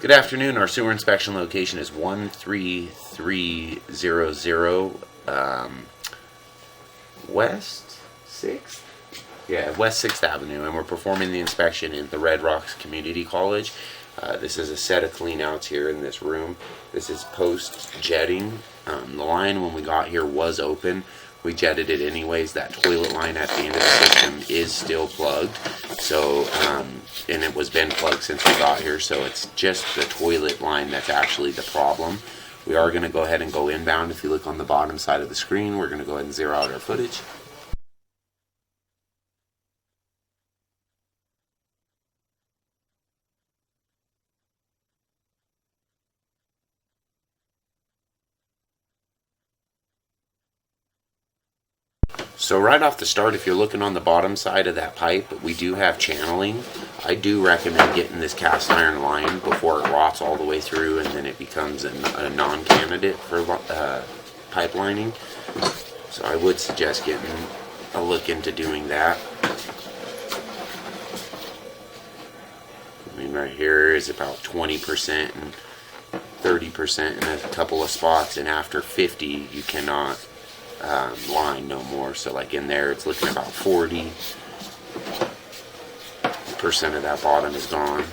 Good afternoon. Our sewer inspection location is 13300 West 6th? Yeah, West 6th Avenue, and we're performing the inspection in the Red Rocks Community College. This is a set of cleanouts here in this room. This is post jetting. The line when we got here was open. We jetted it anyways. That toilet line at the end of the system is still plugged. So, and it was been plugged since we got here. So it's just the toilet line that's actually the problem. We are going to go ahead and go inbound. If you look on the bottom side of the screen, we're going to go ahead and zero out our footage. So right off the start, if you're looking on the bottom side of that pipe, we do have channeling. I do recommend getting this cast iron line before it rots all the way through and then it becomes a non-candidate for pipelining. So I would suggest getting a look into doing that. I mean, right here is about 20% and 30% in a couple of spots, and after 50 you cannot line no more. So like in there it's looking about 40% of that bottom is gone.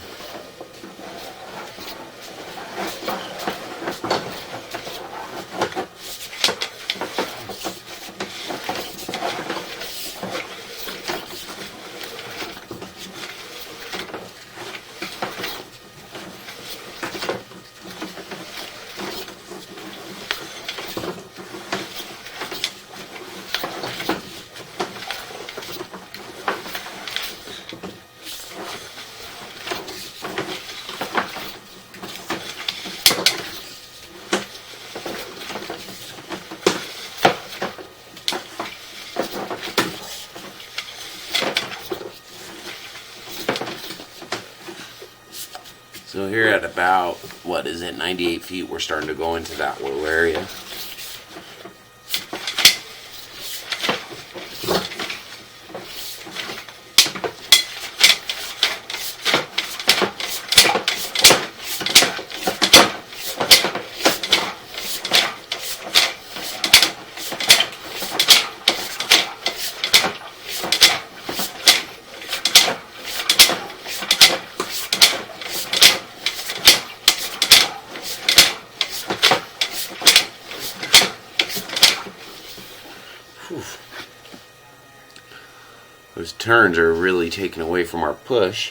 So here at about, 98 feet, we're starting to go into that low area. Those turns are really taken away from our push.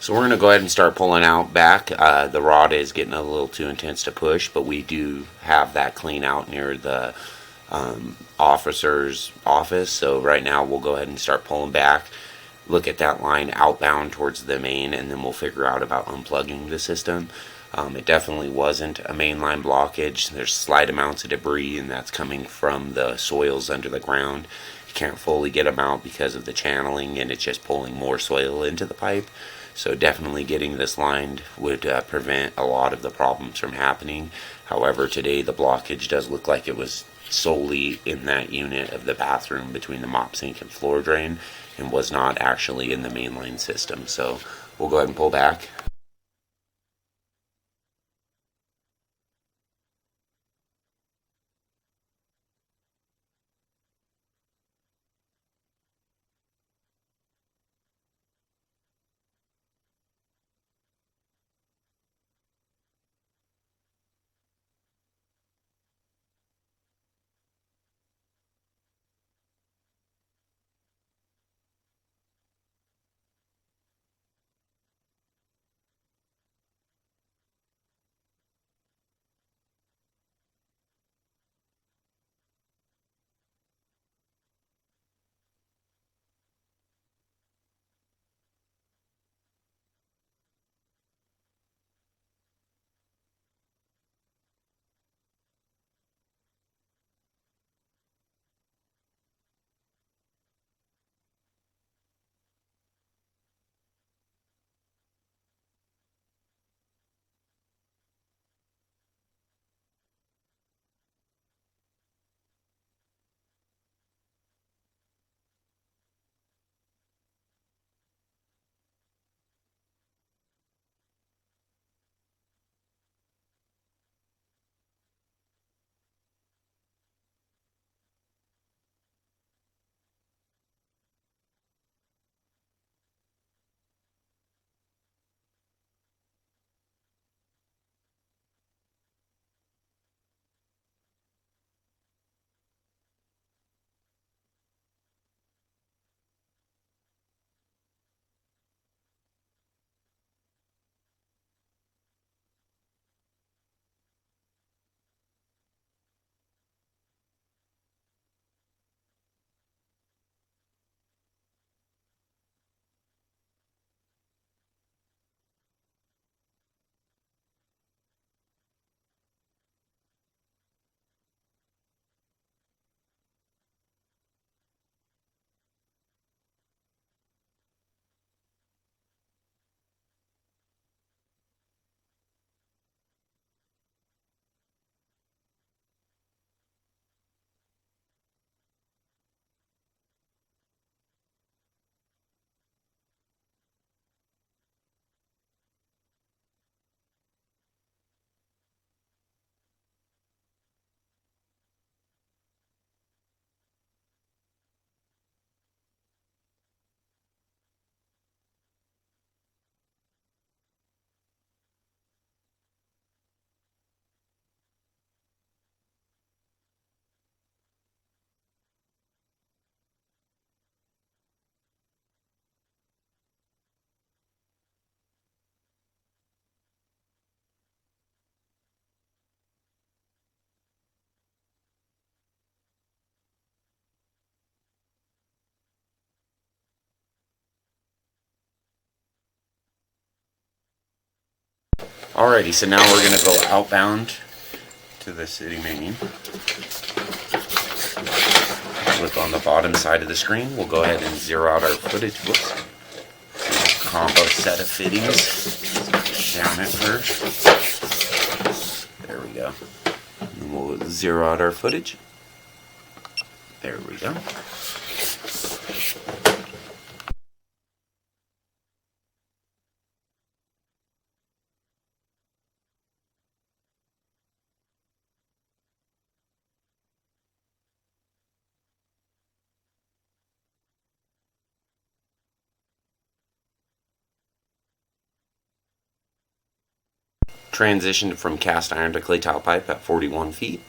So we're going to go ahead and start pulling out back. The rod is getting a little too intense to push, but we do have that clean out near the officer's office. So right now we'll go ahead and start pulling back, look at that line outbound towards the main, and then we'll figure out about unplugging the system. It definitely wasn't a mainline blockage. There's slight amounts of debris, and that's coming from the soils under the ground. You can't fully get them out because of the channeling, and it's just pulling more soil into the pipe. So definitely getting this lined would prevent a lot of the problems from happening. However, today the blockage does look like it was solely in that unit of the bathroom between the mop sink and floor drain, and was not actually in the mainline system. So we'll go ahead and pull back. Alrighty, so now we're going to go outbound to the city main. Look on the bottom side of the screen. We'll go ahead and zero out our footage. Whoops. Combo set of fittings. Down it first. There we go. And we'll zero out our footage. There we go. Transitioned from cast iron to clay tile pipe at 41 feet.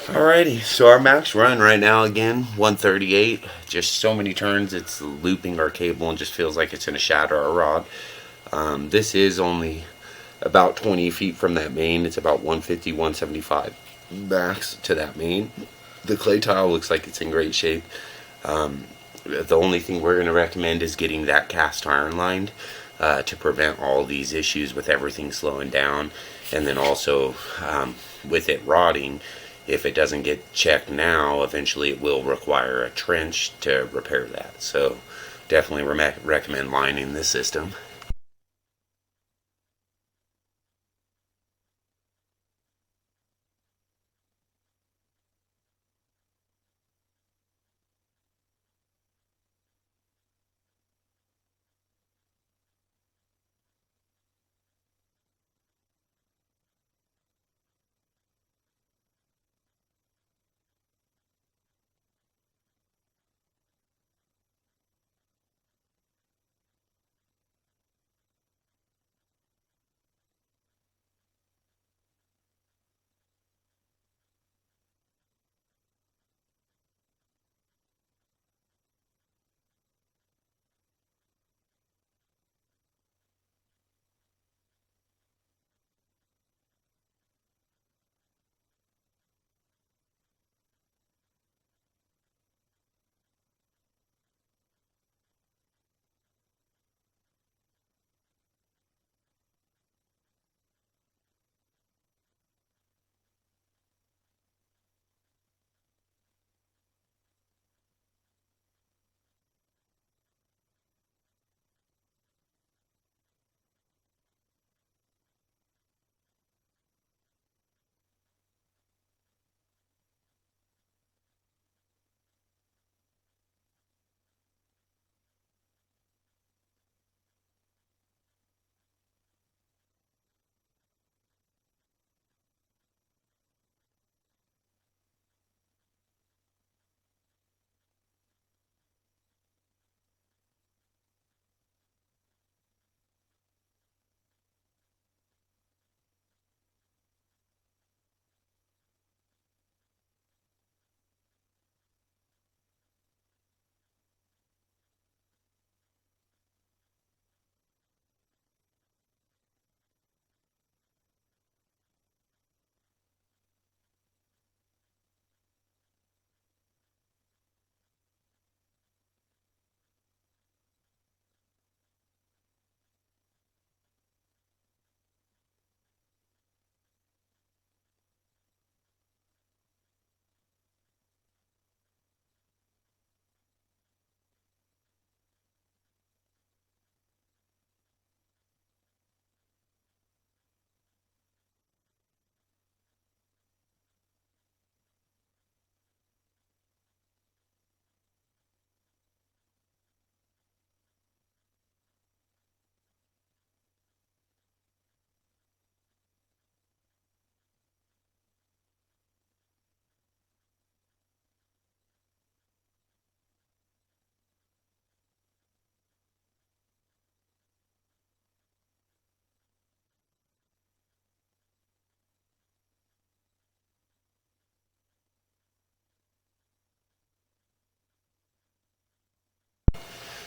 Alrighty, so our max run right now again, 138. Just so many turns, it's looping our cable and just feels like it's going to shatter our rod. This is only about 20 feet from that main. It's about 150, 175 max to that main. The clay tile looks like it's in great shape. The only thing we're going to recommend is getting that cast iron lined to prevent all these issues with everything slowing down. And then also with it rotting, if it doesn't get checked now, eventually it will require a trench to repair that. So definitely recommend lining this system.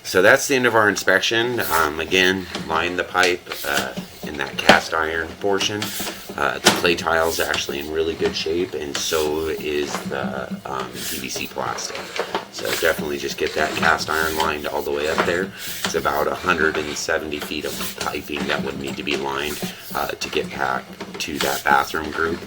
So that's the end of our inspection. Again, line the pipe in that cast iron portion. The clay tile is actually in really good shape, and so is the PVC plastic. So definitely just get that cast iron lined all the way up there. It's about 170 feet of piping that would need to be lined to get back to that bathroom group.